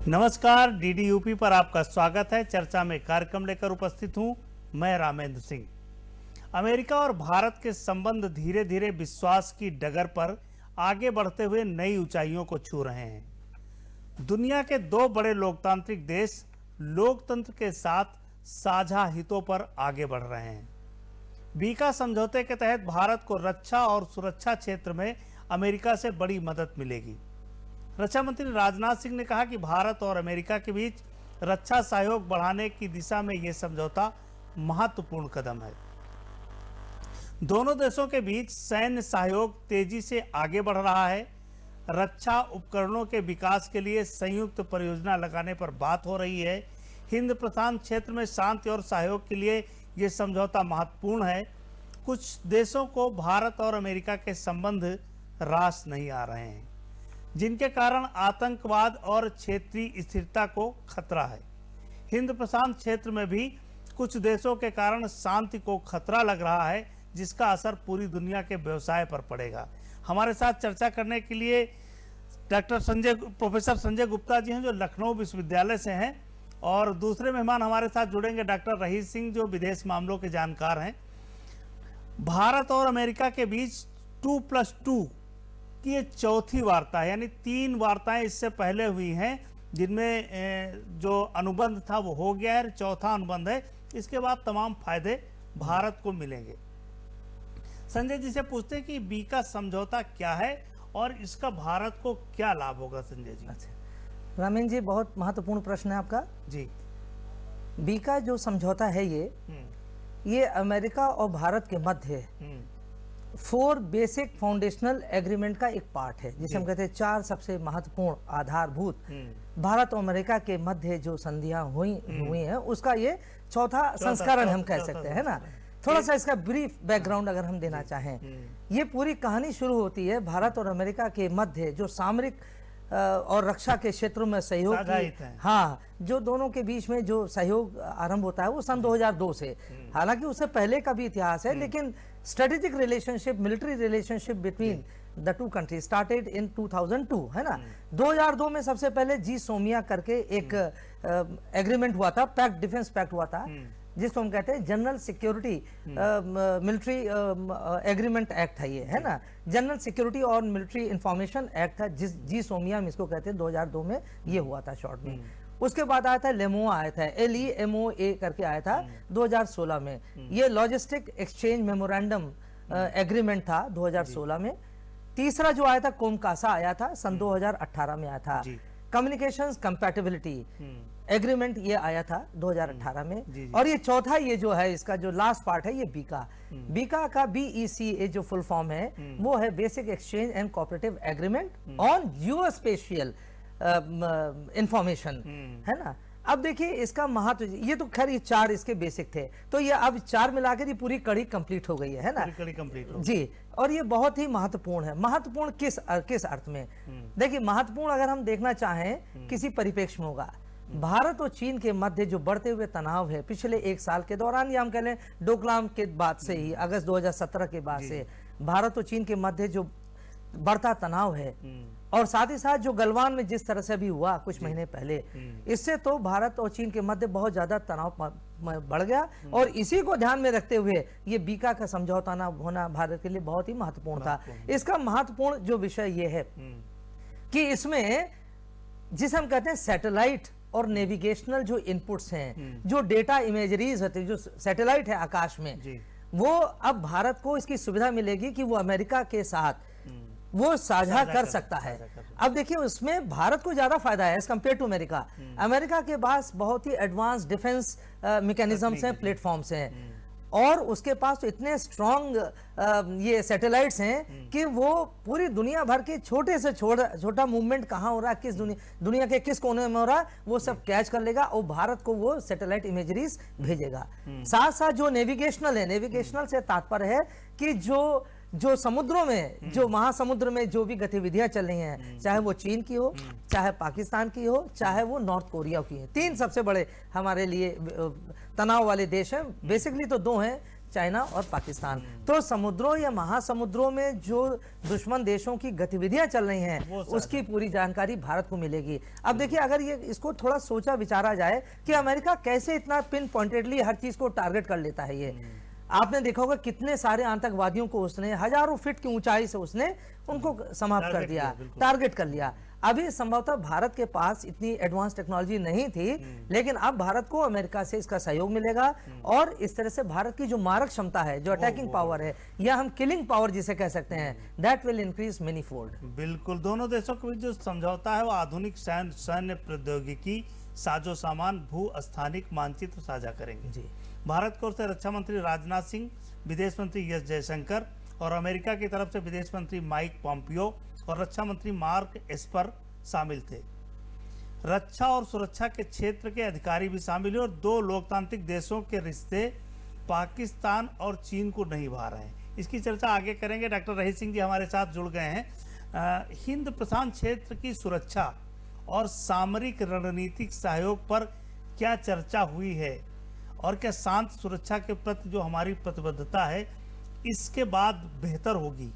नमस्कार, DD UP पर आपका स्वागत है। चर्चा में कार्यक्रम लेकर उपस्थित हूं मैं रामेंद्र सिंह। अमेरिका और भारत के संबंध धीरे धीरे विश्वास की डगर पर आगे बढ़ते हुए नई ऊंचाइयों को छू रहे हैं। दुनिया के दो बड़े लोकतांत्रिक देश लोकतंत्र के साथ साझा हितों पर आगे बढ़ रहे हैं। बीका समझौते के तहत भारत को रक्षा और सुरक्षा क्षेत्र में अमेरिका से बड़ी मदद मिलेगी। रक्षा मंत्री राजनाथ सिंह ने कहा कि भारत और अमेरिका के बीच रक्षा सहयोग बढ़ाने की दिशा में यह समझौता महत्वपूर्ण कदम है। दोनों देशों के बीच सैन्य सहयोग तेजी से आगे बढ़ रहा है। रक्षा उपकरणों के विकास के लिए संयुक्त परियोजना लगाने पर बात हो रही है। हिंद प्रशांत क्षेत्र में शांति और सहयोग के लिए यह समझौता महत्वपूर्ण है। कुछ देशों को भारत और अमेरिका के संबंध रास नहीं आ रहे हैं, जिनके कारण आतंकवाद और क्षेत्रीय स्थिरता को खतरा है। हिंद प्रशांत क्षेत्र में भी कुछ देशों के कारण शांति को खतरा लग रहा है, जिसका असर पूरी दुनिया के व्यवसाय पर पड़ेगा। हमारे साथ चर्चा करने के लिए प्रोफेसर संजय गुप्ता जी हैं, जो लखनऊ विश्वविद्यालय से हैं, और दूसरे मेहमान हमारे साथ जुड़ेंगे डॉक्टर रहीस सिंह, जो विदेश मामलों के जानकार हैं। भारत और अमेरिका के बीच 2+2 की ये चौथी वार्ता है, यानी 3 वार्ताएं इससे पहले हुई हैं, जिनमें जो अनुबंध था वो हो गया है, चौथा अनुबंध है। इसके बाद तमाम फायदे भारत को मिलेंगे। संजय जी से पूछते हैं कि बीका समझौता क्या है और इसका भारत को क्या लाभ होगा। संजय जी। अच्छा रामेन जी, बहुत महत्वपूर्ण प्रश्न है आपका जी। बीका जो समझौता है ये अमेरिका और भारत के मध्य 4 बेसिक फाउंडेशनल एग्रीमेंट का एक पार्ट है, जिसे हम कहते हैं 4 सबसे महत्वपूर्ण आधारभूत भारत और अमेरिका के मध्य जो संधियां हुई हैं, उसका ये चौथा संस्करण हम कह सकते हैं ना। थोड़ा सा इसका ब्रीफ बैकग्राउंड अगर हम देना चाहें, ये पूरी कहानी शुरू होती है भारत और अमेरिका के मध्य जो सामरिक और रक्षा के क्षेत्रों में सहयोग की, जो दोनों के बीच में जो सहयोग आरंभ होता है वो सन 2002 से। हालांकि उससे पहले का भी इतिहास है, लेकिन strategic relationship, military relationship between the two country started in 2002, है ना। 2002 में सबसे पहले जी सोमिया करके एक एग्रीमेंट हुआ था, पैक्ट डिफेंस पैक्ट हुआ था, जिसको हम कहते हैं general security military agreement act है ये, है ना। जनरल सिक्योरिटी और मिलिट्री इंफॉर्मेशन एक्ट था, जिस जी सोमिया हम इसको कहते हैं, 2002 में ये हुआ था शॉर्ट में। उसके बाद आया था लेमोआ, आया था LEMOA करके आया था 2016 में। ये लॉजिस्टिक एक्सचेंज मेमोरेंडम एग्रीमेंट था 2016 में। तीसरा जो आया था कोमकासा आया था सन 2018 में आया था। कम्युनिकेशंस कंपैटिबिलिटी एग्रीमेंट ये आया था 2018 में। और ये चौथा, ये जो है इसका जो लास्ट पार्ट है, ये बीका का BECA जो फुल फॉर्म है वो है basic exchange and cooperative agreement on geospatial information, है ना। अब देखिए इसका महत्व, ये तो खैर ये 4 इसके बेसिक थे, तो ये अब 4 मिलाकर ये पूरी कड़ी कंप्लीट हो गई है ना, कड़ी कंप्लीट हो जी। और ये बहुत ही महत्वपूर्ण है। महत्वपूर्ण किस अर्थ में? देखिए, महत्वपूर्ण अगर हम देखना चाहें किसी परिप्रेक्ष्य में होगा, भारत और चीन के मध्य जो बढ़ते हुए तनाव है पिछले 1 साल के दौरान, या हम कह लें डोकलाम के बाद से ही, अगस्त 2017 के बाद से भारत और चीन के मध्य जो बढ़ता तनाव है, और साथ ही साथ जो गलवान में जिस तरह से भी हुआ कुछ महीने पहले, इससे तो भारत और चीन के मध्य बहुत ज्यादा तनाव बढ़ गया। और इसी को ध्यान में रखते हुए ये बीका का समझौता ना होना भारत के लिए बहुत ही महत्वपूर्ण था। इसका महत्वपूर्ण जो विषय ये है कि इसमें जिसे हम कहते हैं सैटेलाइट और नेविगेशनल जो इनपुट्स हैं, जो डेटा इमेजरीज होती है, जो सैटेलाइट है आकाश में, वो अब भारत को इसकी सुविधा मिलेगी कि वो अमेरिका के साथ वो साझा कर सकता है। अब देखिए, उसमें भारत को ज्यादा फायदा है as compare to America. America के पास बहुत ही एडवांस डिफेंस मैकेनिज्म्स हैं, प्लेटफॉर्म्स हैं, और उसके पास तो इतने स्ट्रॉन्ग ये सैटेलाइट्स हैं कि वो पूरी दुनिया भर के छोटे से छोटा मूवमेंट कहाँ हो रहा है, किस दुनिया के किस कोने में हो रहा है, वो सब कैच कर लेगा और भारत को वो सैटेलाइट इमेजरीज भेजेगा। साथ साथ जो नेविगेशनल है, नेविगेशनल से तात्पर्य है कि जो समुद्रों में, जो महासमुद्र में जो भी गतिविधियां चल रही हैं, चाहे वो चीन की हो, चाहे पाकिस्तान की हो, चाहे वो नॉर्थ कोरिया की है, 3 सबसे बड़े हमारे लिए तनाव वाले देश हैं। बेसिकली तो 2 हैं, चाइना और पाकिस्तान। तो समुद्रों या महासमुद्रों में जो दुश्मन देशों की गतिविधियां चल रही हैं उसकी पूरी जानकारी भारत को मिलेगी। अब देखिए, अगर ये इसको थोड़ा सोचा विचारा जाए कि अमेरिका कैसे इतना पिन पॉइंटेडली हर चीज को टारगेट कर लेता है। ये आपने देखा होगा कितने सारे आतंकवादियों को उसने हजारों फीट की ऊंचाई से उसने उनको समाप्त कर दिया, टारगेट कर लिया। अभी संभवतः भारत के पास इतनी एडवांस टेक्नोलॉजी नहीं थी, लेकिन अब भारत को अमेरिका से इसका सहयोग मिलेगा और इस तरह से भारत की जो मारक क्षमता है, जो अटैकिंग पावर है या हम किलिंग पावर जिसे कह सकते हैं, that will increase many fold. बिल्कुल, दोनों देशों के बीच जो समझौता है वो आधुनिक सैन्य प्रौद्योगिकी, साजो सामान, भू स्थानिक मानचित्र साझा करेंगे। जी, भारत की ओर से रक्षा मंत्री राजनाथ सिंह, विदेश मंत्री एस जयशंकर और अमेरिका की तरफ से विदेश मंत्री माइक पॉम्पियो और रक्षा मंत्री मार्क एस्पर शामिल थे। रक्षा और सुरक्षा के क्षेत्र के अधिकारी भी शामिल हुए और दो लोकतांत्रिक देशों के रिश्ते पाकिस्तान और चीन को नहीं भा रहे हैं। इसकी चर्चा आगे करेंगे। डॉक्टर रही सिंह जी हमारे साथ जुड़ गए हैं। हिंद प्रशांत क्षेत्र की सुरक्षा और सामरिक रणनीतिक सहयोग पर क्या चर्चा हुई है और क्या शांत सुरक्षा के प्रति जो हमारी प्रतिबद्धता है इसके बाद बेहतर होगी?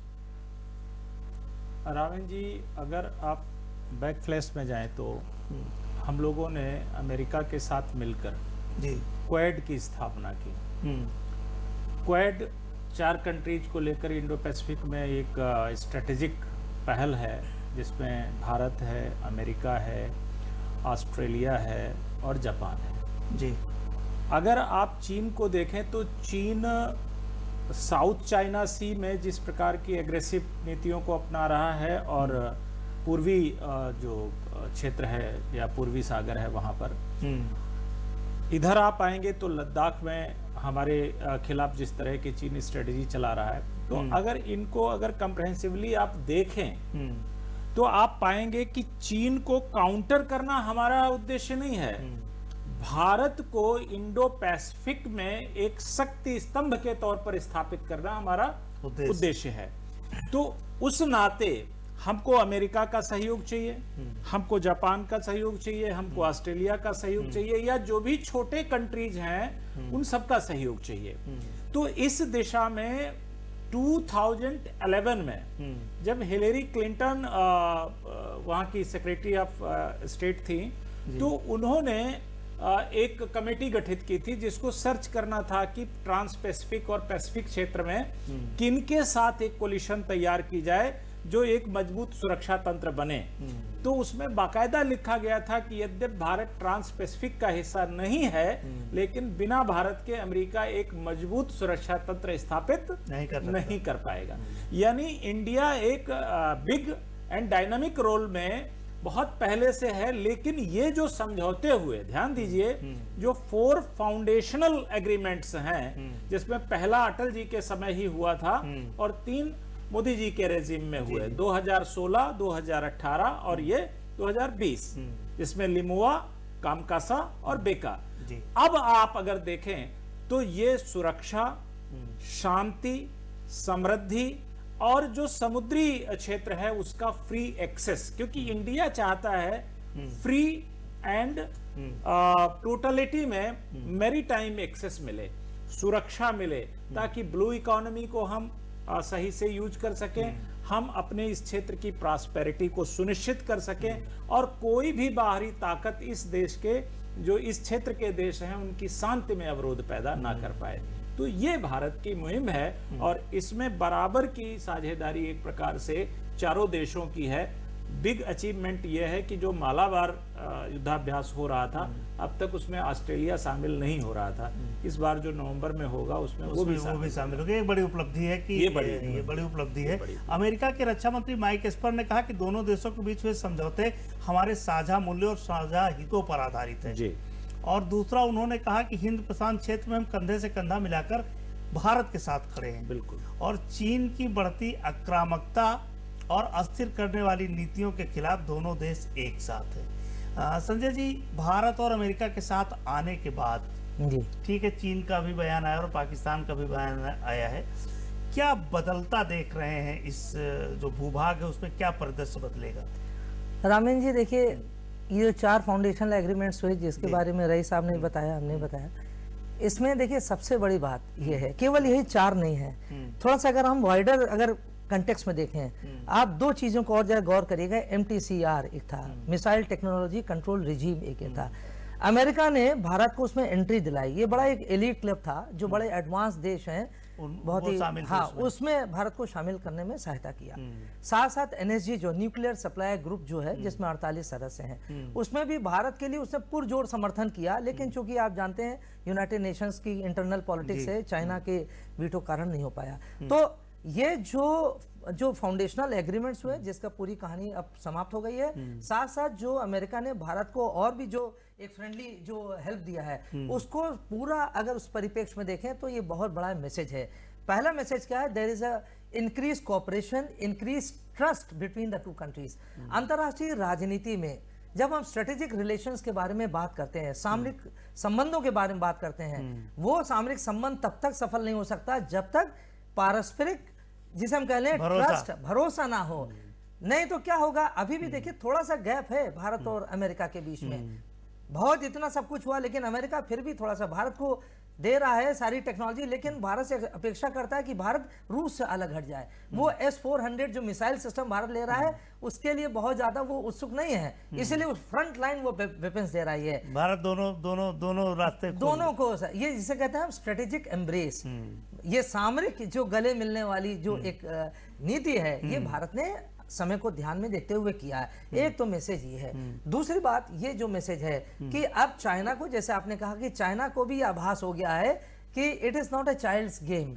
रावण जी, अगर आप बैक फ्लैश में जाएं तो हम लोगों ने अमेरिका के साथ मिलकर जी क्वाड की स्थापना की। क्वाड 4 कंट्रीज को लेकर इंडो पैसिफिक में एक स्ट्रेटेजिक पहल है, जिसमें भारत है, अमेरिका है, ऑस्ट्रेलिया है और जापान है। जी, अगर आप चीन को देखें तो चीन साउथ चाइना सी में जिस प्रकार की एग्रेसिव नीतियों को अपना रहा है और पूर्वी जो क्षेत्र है या पूर्वी सागर है वहाँ पर, इधर आप आएंगे तो लद्दाख में हमारे खिलाफ जिस तरह की चीन स्ट्रेटजी चला रहा है, तो अगर इनको अगर कंप्रहेंसिवली आप देखें तो आप पाएंगे कि चीन को काउंटर करना हमारा उद्देश्य नहीं है। भारत को इंडो पैसिफिक में एक शक्ति स्तंभ के तौर पर स्थापित करना हमारा उद्देश्य है। तो उस नाते हमको अमेरिका का सहयोग चाहिए, हमको जापान का सहयोग चाहिए, हमको ऑस्ट्रेलिया का सहयोग चाहिए, या जो भी छोटे कंट्रीज हैं उन सबका सहयोग चाहिए। तो इस दिशा में 2011 में जब हिलेरी क्लिंटन वहां की सेक्रेटरी ऑफ स्टेट थी, तो उन्होंने एक कमेटी गठित की थी जिसको सर्च करना था कि ट्रांस पैसिफिक और पैसिफिक क्षेत्र में किनके साथ एक कोलिशन तैयार की जाए जो एक मजबूत सुरक्षा तंत्र बने। तो उसमें बाकायदा लिखा गया था कि यद्यपि भारत ट्रांस पैसिफिक का हिस्सा नहीं है, लेकिन बिना भारत के अमेरिका एक मजबूत सुरक्षा तंत्र स्थापित नहीं कर पाएगा। यानी इंडिया एक बिग एंड डायनामिक रोल में बहुत पहले से है, लेकिन ये जो समझौते हुए, ध्यान दीजिए, जो 4 फाउंडेशनल एग्रीमेंट्स हैं, जिसमें पहला अटल जी के समय ही हुआ था और 3 मोदी जी के रेजिम में हुए, 2016, 2018 और ये 2020, जिसमें लिमुआ, कामकासा और बेका। अब आप अगर देखें तो ये सुरक्षा, शांति, समृद्धि और जो समुद्री क्षेत्र है उसका फ्री एक्सेस, क्योंकि इंडिया चाहता है फ्री एंड टोटलिटी में मैरीटाइम एक्सेस मिले, सुरक्षा मिले, ताकि ब्लू इकोनॉमी को हम सही से यूज कर सकें, हम अपने इस क्षेत्र की प्रॉस्पेरिटी को सुनिश्चित कर सकें और कोई भी बाहरी ताकत इस देश के, जो इस क्षेत्र के देश हैं, उनकी शांति में अवरोध पैदा ना कर पाए। तो ये भारत की मुहिम है और इसमें बराबर की साझेदारी एक प्रकार से चारों देशों की है। बिग अचीवमेंट यह है कि जो मालाबार युद्धाभ्यास हो रहा था, अब तक उसमें ऑस्ट्रेलिया शामिल नहीं हो रहा था। इस बार जो नवंबर में होगा उसमें वो भी शामिल होगा। एक बड़ी उपलब्धि है कि ये बड़ी उपलब्धि है। अमेरिका के रक्षा मंत्री माइक एस्पर ने कहा कि दोनों देशों के बीच हुए समझौते हमारे साझा मूल्यों और साझा हितों पर आधारित है जी। और दूसरा, उन्होंने कहा कि हिंद प्रशांत क्षेत्र में हम कंधे से कंधा मिलाकर भारत के साथ खड़े हैं। बिल्कुल। और चीन की बढ़ती आक्रामकता और अस्थिर करने वाली नीतियों के खिलाफ दोनों देश एक साथ हैं। संजय जी, भारत और अमेरिका के साथ आने के बाद जी, ठीक है, चीन का भी बयान आया और पाकिस्तान का भी बयान आया है, क्या बदलता देख रहे हैं? इस जो भूभाग है उसमें क्या परिदृश्य बदलेगा? रामेन जी, देखिए, ये 4 फाउंडेशनल एग्रीमेंट्स हुए जिसके बारे में रई साहब ने बताया, हमने बताया, इसमें देखिए सबसे बड़ी बात ये है, केवल यही 4 नहीं है, थोड़ा सा अगर हम वाइडर अगर कंटेक्स्ट में देखें, आप 2 चीजों को और जरा गौर करिएगा। MTCR एक था, मिसाइल टेक्नोलॉजी कंट्रोल रिजीम एक ये था। अमेरिका ने भारत को उसमें एंट्री दिलाई। ये बड़ा एक एलीट क्लब था, जो बड़े एडवांस देश हैं, बहुत ही, हाँ, उसमें भारत को शामिल करने में सहायता किया। साथ साथ NSG जो न्यूक्लियर सप्लाई ग्रुप जो है, जिसमें 48 सदस्य हैं, उसमें भी भारत के लिए उसने पुरजोर समर्थन किया। लेकिन चूंकि आप जानते हैं यूनाइटेड नेशंस की इंटरनल पॉलिटिक्स है, चाइना के वीटो कारण नहीं हो पाया। तो ये जो फाउंडेशनल एग्रीमेंट्स हुए, जिसका पूरी कहानी अब समाप्त हो गई है, साथ साथ जो अमेरिका ने भारत को और भी जो एक फ्रेंडली जो हेल्प दिया है, उसको पूरा अगर उस परिप्रेक्ष्य में देखें तो ये बहुत बड़ा मैसेज है। पहला मैसेज क्या है? There is a increase cooperation, increase trust between the 2 countries. अंतर्राष्ट्रीय राजनीति में जब हम स्ट्रेटेजिक रिलेशंस के बारे में बात करते हैं, सामरिक संबंधों के बारे में बात करते हैं, वो सामरिक संबंध तब तक सफल नहीं हो सकता जब तक पारस्परिक, जिसे हम कह लें ट्रस्ट, भरोसा ना हो। नहीं तो क्या होगा? अभी भी देखिए थोड़ा सा गैप है भारत और अमेरिका के बीच में। बहुत इतना सब कुछ हुआ, लेकिन अमेरिका फिर भी थोड़ा सा भारत को दे रहा है सारी टेक्नोलॉजी, लेकिन भारत से अपेक्षा करता है कि भारत रूस से अलग हट जाए। वो S-400 जो मिसाइल सिस्टम भारत ले रहा है, उसके लिए बहुत ज्यादा वो उत्सुक नहीं है, इसलिए उस फ्रंट लाइन वो वेपन्स दे रही है। भारत दोनों रास्ते दोनों को, ये जिसे कहते हैं स्ट्रेटेजिक एम्ब्रेस, ये सामरिक जो गले मिलने वाली जो एक नीति है, ये भारत ने समय को ध्यान में देखते हुए किया है। एक तो मैसेज ये है। दूसरी बात, ये जो मैसेज है कि अब चाइना को, जैसे आपने कहा कि चाइना को भी आभास हो गया है कि it is not a child's game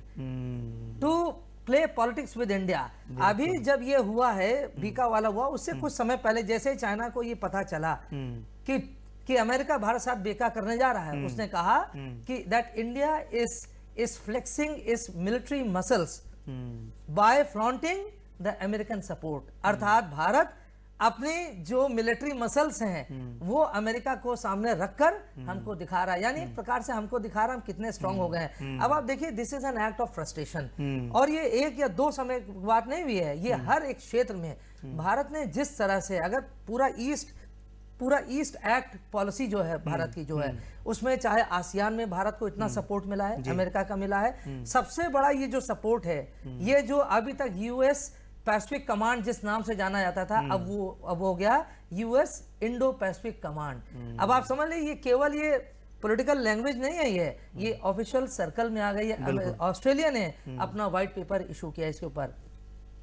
to play politics with India. अभी जब ये हुआ है, बीका वाला हुआ, उससे कुछ समय पहले जैसे चाइना को ये पता चला कि अमेरिका भारत साथ बेका करने जा रहा है, उसने कहा कि that India is flexing its military muscles by flaunting the American support. अर्थात भारत अपनी जो मिलिट्री मसल्स हैं वो अमेरिका को सामने रखकर हमको दिखा रहा है, यानी एक प्रकार से हमको दिखा रहा है हम कितने स्ट्रांग हो गए हैं। अब आप देखिए, this is an act of frustration, और ये 1 या 2 समय की बात नहीं हुई है, ये हर एक क्षेत्र में भारत ने जिस तरह से, अगर पूरा ईस्ट एक्ट पॉलिसी जो है भारत की जो है, उसमें चाहे आसियान में भारत को इतना सपोर्ट मिला है, अमेरिका का मिला है। सबसे बड़ा ये जो सपोर्ट है, ये जो अभी तक US पैसिफिक कमांड जिस नाम से जाना जाता था, अब हो गया US इंडो पैसिफिक कमांड। अब आप समझ लीजिए, ये केवल ये पॉलिटिकल लैंग्वेज नहीं है, ये ऑफिशियल सर्कल में आ गई है। ऑस्ट्रेलिया ने अपना व्हाइट पेपर इशू किया इसके ऊपर,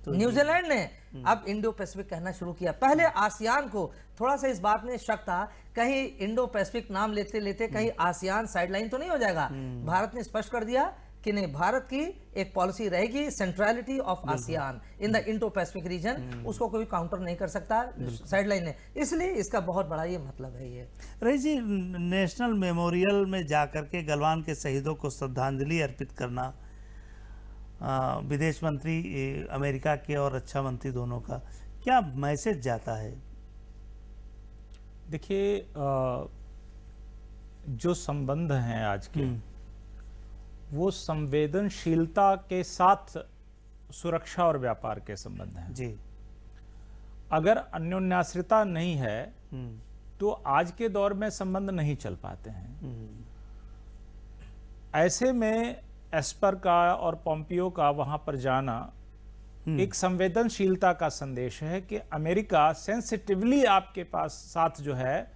न्यूजीलैंड ने अब इंडो पैसिफिक कहना शुरू किया। पहले आसियान को थोड़ा सा इस बात में शक था, कहीं इंडो पैसिफिक नाम लेते लेते कहीं आसियान साइडलाइन तो नहीं हो जाएगा। भारत ने स्पष्ट कर दिया कि नहीं, भारत की एक पॉलिसी रहेगी, centrality of ASEAN in the Indo Pacific region, उसको कोई काउंटर नहीं कर सकता साइडलाइन ने। इसलिए इसका बहुत बड़ा ये मतलब है। ये रईस जी, नेशनल मेमोरियल में जाकर के गलवान के शहीदों को श्रद्धांजलि अर्पित करना, विदेश मंत्री अमेरिका के और रक्षा मंत्री दोनों का क्या मैसेज जाता है? देखिए, जो संबंध हैं आज के, वो संवेदनशीलता के साथ सुरक्षा और व्यापार के संबंध हैं जी। अगर अन्योन्याश्रिता नहीं है तो आज के दौर में संबंध नहीं चल पाते हैं। ऐसे में एस्पर का और पोम्पियो का वहां पर जाना एक संवेदनशीलता का संदेश है कि अमेरिका सेंसिटिवली आपके पास साथ जो है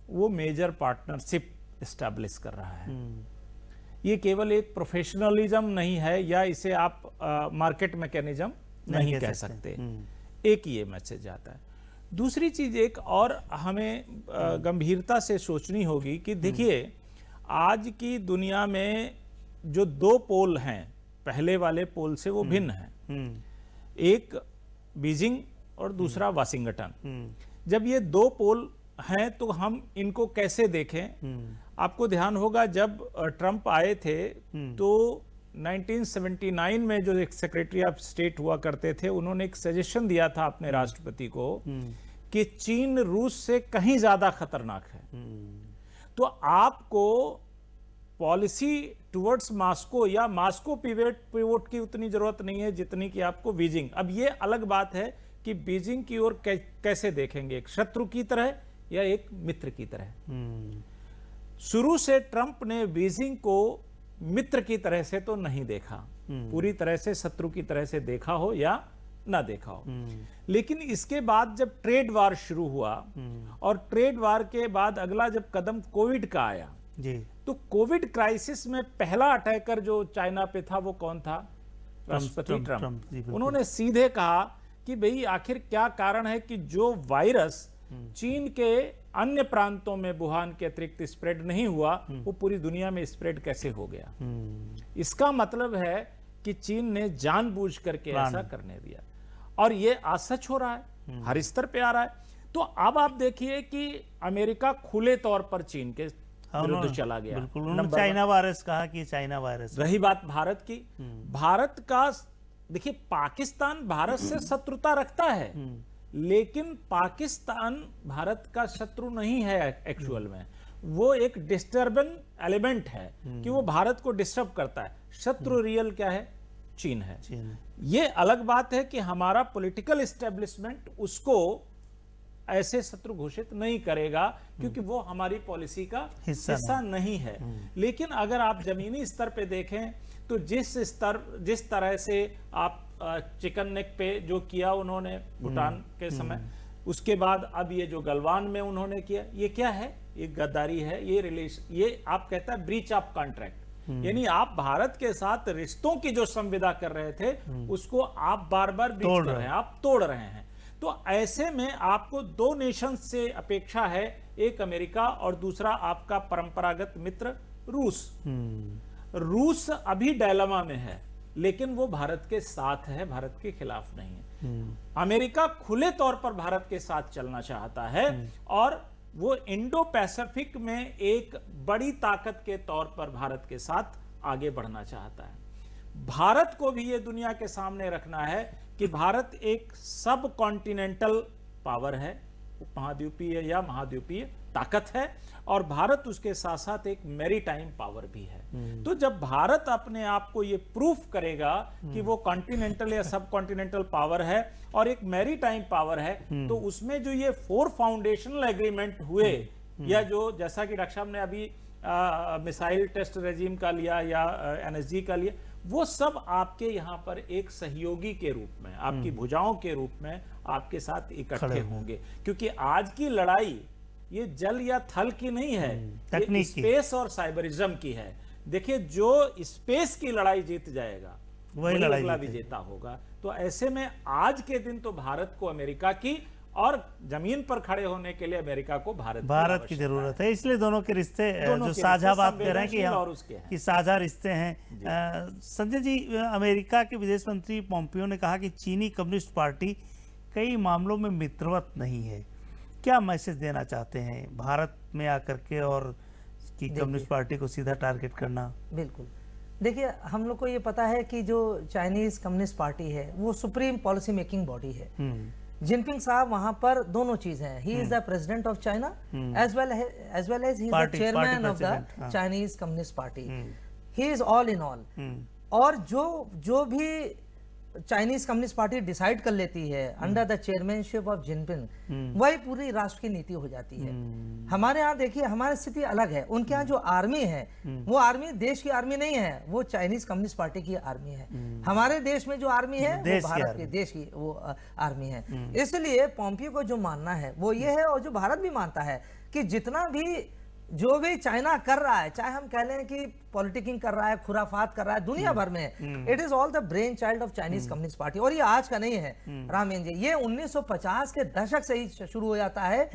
वो मेजर पार्टनरशिप एस्टैब्लिश कर रहा है। ये केवल एक प्रोफेशनलिज्म नहीं है, या इसे आप मार्केट मैकेनिज्म नहीं कह सकते। एक ये मैसेज आता है। दूसरी चीज एक और हमें गंभीरता से सोचनी होगी कि देखिए, आज की दुनिया में जो 2 पोल हैं, पहले वाले पोल से वो भिन्न हैं। एक बीजिंग और दूसरा वाशिंगटन। जब ये 2 पोल हैं तो हम इनको कैसे देखें? आपको ध्यान होगा, जब ट्रंप आए थे तो 1979 में जो एक सेक्रेटरी ऑफ स्टेट हुआ करते थे, उन्होंने एक सजेशन दिया था अपने राष्ट्रपति को कि चीन रूस से कहीं ज्यादा खतरनाक है। तो आपको पॉलिसी टुवर्ड्स मास्को या मास्को पिवोट की उतनी जरूरत नहीं है जितनी कि आपको बीजिंग। अब ये अलग बात है कि बीजिंग की ओर कैसे देखेंगे, एक शत्रु की तरह या एक मित्र की तरह। शुरू से ट्रंप ने बीजिंग को मित्र की तरह से तो नहीं देखा, पूरी तरह से शत्रु की तरह से देखा हो या ना देखा हो, लेकिन इसके बाद जब ट्रेड वार शुरू हुआ और ट्रेड वार के बाद अगला जब कदम कोविड का आया जी, तो कोविड क्राइसिस में पहला अटैकर जो चाइना पे था वो कौन था? राष्ट्रपति ट्रंप। जी, बिल्कुल। उन्होंने सीधे कहा कि भाई आखिर क्या कारण है कि जो वायरस चीन के अन्य प्रांतों में वुहान के अतिरिक्त स्प्रेड नहीं हुआ, वो पूरी दुनिया में स्प्रेड कैसे हो गया? इसका मतलब है कि चीन ने जानबूझ करके ऐसा करने दिया, और ये आज सच हो रहा है, हर स्तर पे आ रहा है। तो अब आप देखिए कि अमेरिका खुले तौर पर चीन के विरुद्ध चला गया। बिल्कुल, उन्होंने चाइना वायरस कहा कि चाइना वायरस। रही बात भारत की, भारत का देखिए, पाकिस्तान भारत से शत्रुता रखता है, लेकिन पाकिस्तान भारत का शत्रु नहीं है एक्चुअल में। वो एक डिस्टर्बिंग एलिमेंट है कि वो भारत को डिस्टर्ब करता है। शत्रु रियल क्या है? चीन है। ये अलग बात है कि हमारा पॉलिटिकल एस्टेब्लिशमेंट उसको ऐसे शत्रु घोषित नहीं करेगा, क्योंकि वो हमारी पॉलिसी का हिस्सा नहीं है। लेकिन अगर आप जमीनी स्तर पे देखें तो जिस तरह से आप चिकन नेक पे जो किया उन्होंने भूटान के समय, उसके बाद अब ये जो गलवान में उन्होंने किया, ये क्या है? ये गद्दारी है, ये आप कहता है ब्रीच ऑफ कॉन्ट्रैक्ट। यानी आप भारत के साथ रिश्तों की जो संविदा कर रहे थे उसको आप बार बार ब्रीच कर रहे हैं, आप तोड़ रहे हैं। तो ऐसे में आपको दो नेशंस से अपेक्षा है, एक अमेरिका और दूसरा आपका परंपरागत मित्र रूस। रूस अभी डायलेमा में है, लेकिन वो भारत के साथ है, भारत के खिलाफ नहीं है। अमेरिका खुले तौर पर भारत के साथ चलना चाहता है और वो इंडो पैसिफिक में एक बड़ी ताकत के तौर पर भारत के साथ आगे बढ़ना चाहता है। भारत को भी ये दुनिया के सामने रखना है कि भारत एक सब कॉन्टिनेंटल पावर है, उपमहाद्वीपीय या महाद्वीपीय ताकत है, और भारत उसके साथ साथ एक मैरीटाइम पावर भी है। तो जब भारत अपने आप को ये प्रूफ करेगा कि वो कॉन्टिनेंटल या सब कॉन्टिनेंटल पावर है और एक मैरीटाइम पावर है, तो उसमें जो ये 4 फाउंडेशनल एग्रीमेंट हुए, या जो जैसा कि डॉक्टर साहब ने अभी मिसाइल टेस्ट रेजिम का लिया या एनएसजी का लिया, वो सब आपके यहाँ पर एक सहयोगी के रूप में, आपकी भुजाओं के रूप में आपके साथ इकट्ठे होंगे। क्योंकि आज की लड़ाई ये जल या थल की नहीं है, ये स्पेस और साइबरिज्म की है। देखिए, जो स्पेस की लड़ाई जीत जाएगा वही अगला विजेता होगा। तो ऐसे में आज के दिन तो भारत को अमेरिका की, और जमीन पर खड़े होने के लिए अमेरिका को भारत की जरूरत है। इसलिए दोनों के रिश्ते जो साझा बात कर रहे हैं कि साझा रिश्ते हैं। संजय जी, अमेरिका के विदेश मंत्री पोम्पियो ने कहा कि चीनी कम्युनिस्ट पार्टी कई मामलों में मित्रवत नहीं है। क्या मैसेज देना चाहते हैं भारत में आकर के, और कि कम्युनिस्ट पार्टी को सीधा टारगेट करना? बिल्कुल, देखिए, हम लोग को ये पता है कि जो चाइनीज कम्युनिस्ट पार्टी है वो सुप्रीम पॉलिसी मेकिंग बॉडी है। जिनपिंग साहब वहां पर दोनों चीज हैं, he is the president of China as well as he is the chairman of the Chinese Communist Party. He is all in all. और जो भी चाइनीज कम्युनिस्ट पार्टी डिसाइड कर लेती है under the chairmanship of Jinping, वही पूरी राष्ट्र की नीति हो जाती है। हमारे यहाँ देखिए, हमारी स्थिति अलग है। उनके यहाँ जो आर्मी है वो आर्मी देश की आर्मी नहीं है, वो चाइनीज कम्युनिस्ट पार्टी की आर्मी है। हमारे देश में जो आर्मी है वो भारत के देश की वो आर्मी है। इसलिए पोम्पियो को जो मानना है वो ये है, और जो भारत भी मानता है, कि जितना भी जो भी चाइना कर रहा है, चाहे हम कह लें कि पॉलिटिकिंग कर रहा है, खुराफात कर रहा है दुनिया भर में, it is all the brain child of Chinese Communist party. और ये आज का नहीं है रामेन जी, ये 1950 के दशक से ही शुरू हो जाता है,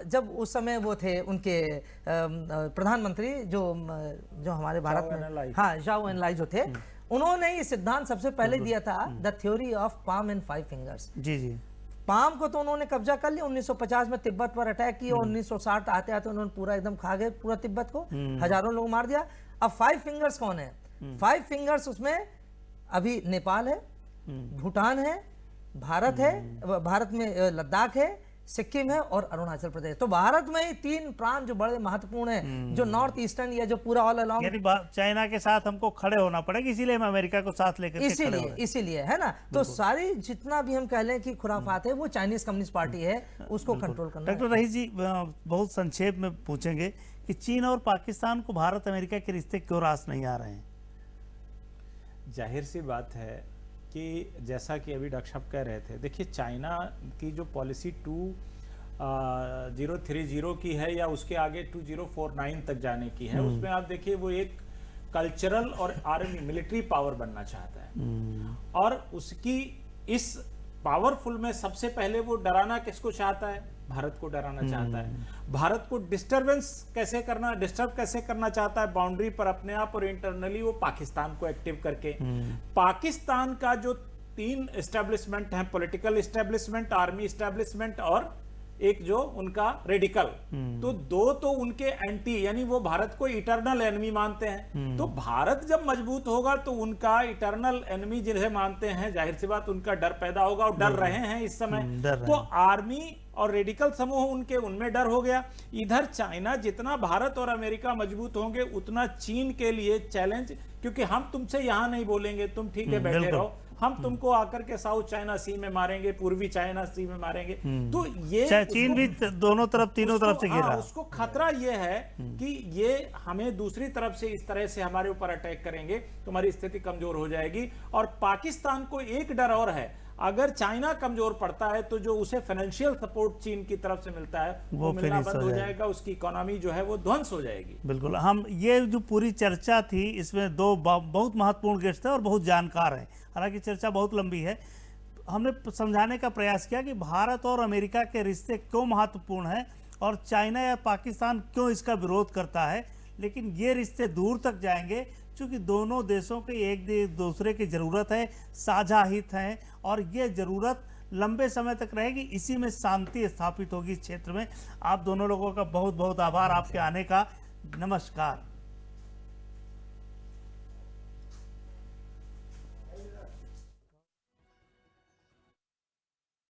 जब उस समय वो थे उनके प्रधानमंत्री जो हमारे भारत में, हाँ, जाओ एनलाई जो थे, उन्होंने ये सिद्धांत सबसे पहले दिया था, the theory of palm and 5 fingers. जी जी, पाम को तो उन्होंने कब्जा कर लिया, 1950 में तिब्बत पर अटैक किया, और 1960 आते आते उन्होंने पूरा एकदम खा गए पूरा तिब्बत को, हजारों लोग मार दिया। अब 5 फिंगर्स कौन है? 5 फिंगर्स उसमें अभी नेपाल है, भूटान है, भारत है, भारत में लद्दाख है, सिक्किम है और अरुणाचल प्रदेश। तो भारत में ही 3 प्रांत जो बड़े महत्वपूर्ण हैं, जो नॉर्थ ईस्टर्न या जो पूरा ऑल अलोंग, यानी चाइना के साथ हमको खड़े होना पड़ेगा, इसीलिए हम अमेरिका को साथ लेकर इसीलिए है ना। तो सारी जितना भी हम कह लें कि खुराफात है वो चाइनीज कम्युनिस्ट पार्टी है, उसको कंट्रोल करना। डॉक्टर रईस जी, बहुत संक्षेप में पूछेंगे कि चीन और पाकिस्तान को भारत अमेरिका के रिश्ते क्यों रास नहीं आ रहे हैं? जाहिर सी बात है कि जैसा कि अभी डॉक्टर साहब कह रहे थे, देखिए चाइना की जो पॉलिसी 2030 की है या उसके आगे 2049 तक जाने की है, उसमें आप देखिए वो एक कल्चरल और आर्मी मिलिट्री पावर बनना चाहता है। और उसकी इस पावरफुल में सबसे पहले वो डराना किसको चाहता है? भारत को डराना चाहता है। भारत को डिस्टर्ब कैसे करना चाहता है बाउंड्री पर अपने आप, और इंटरनली वो पाकिस्तान को एक्टिव करके। पाकिस्तान का जो 3 एस्टेब्लिशमेंट हैं, पॉलिटिकल एस्टेब्लिशमेंट, आर्मी एस्टेब्लिशमेंट और एक जो उनका रेडिकल, तो 2 तो उनके एंटी, यानी वो भारत को इटर्नल एनिमी मानते हैं। तो भारत जब मजबूत होगा तो उनका इटर्नल एनिमी जिन्हें मानते हैं, जाहिर सी बात उनका डर पैदा होगा, और डर रहे हैं इस समय। तो आर्मी और रेडिकल समूह उनमें डर हो गया। इधर चाइना, जितना भारत और अमेरिका मजबूत होंगे उतना चीन के लिए चैलेंज, क्योंकि हम तुमसे यहां नहीं बोलेंगे, तुम ठीक है बैठे रहो, हम तुमको आकर के साउथ चाइना सी में मारेंगे, पूर्वी चाइना सी में मारेंगे। तो ये चीन भी दोनों तरफ, तीनों तरफ से घेरा। उसको खतरा ये है कि ये हमें दूसरी तरफ से इस तरह से हमारे ऊपर अटैक करेंगे तो हमारी स्थिति कमजोर हो जाएगी। और पाकिस्तान को एक डर और है, अगर चाइना कमजोर पड़ता है तो जो उसे फाइनेंशियल सपोर्ट चीन की तरफ से मिलता है वो मिलना बंद हो जाएगा, उसकी इकोनॉमी जो है वो ध्वंस हो जाएगी। बिल्कुल। हम ये जो पूरी चर्चा थी, इसमें 2 बहुत महत्वपूर्ण गेस्ट थे और बहुत जानकार हैं, हालांकि चर्चा बहुत लंबी है। हमने समझाने का प्रयास किया कि भारत और अमेरिका के रिश्ते क्यों महत्वपूर्ण हैं और चाइना या पाकिस्तान क्यों इसका विरोध करता है। लेकिन ये रिश्ते दूर तक जाएंगे क्योंकि दोनों देशों के एक दूसरे की ज़रूरत है, साझा हित हैं, और ये ज़रूरत लंबे समय तक रहेगी। इसी में शांति स्थापित होगी इस क्षेत्र में। आप दोनों लोगों का बहुत बहुत आभार आपके आने का। नमस्कार।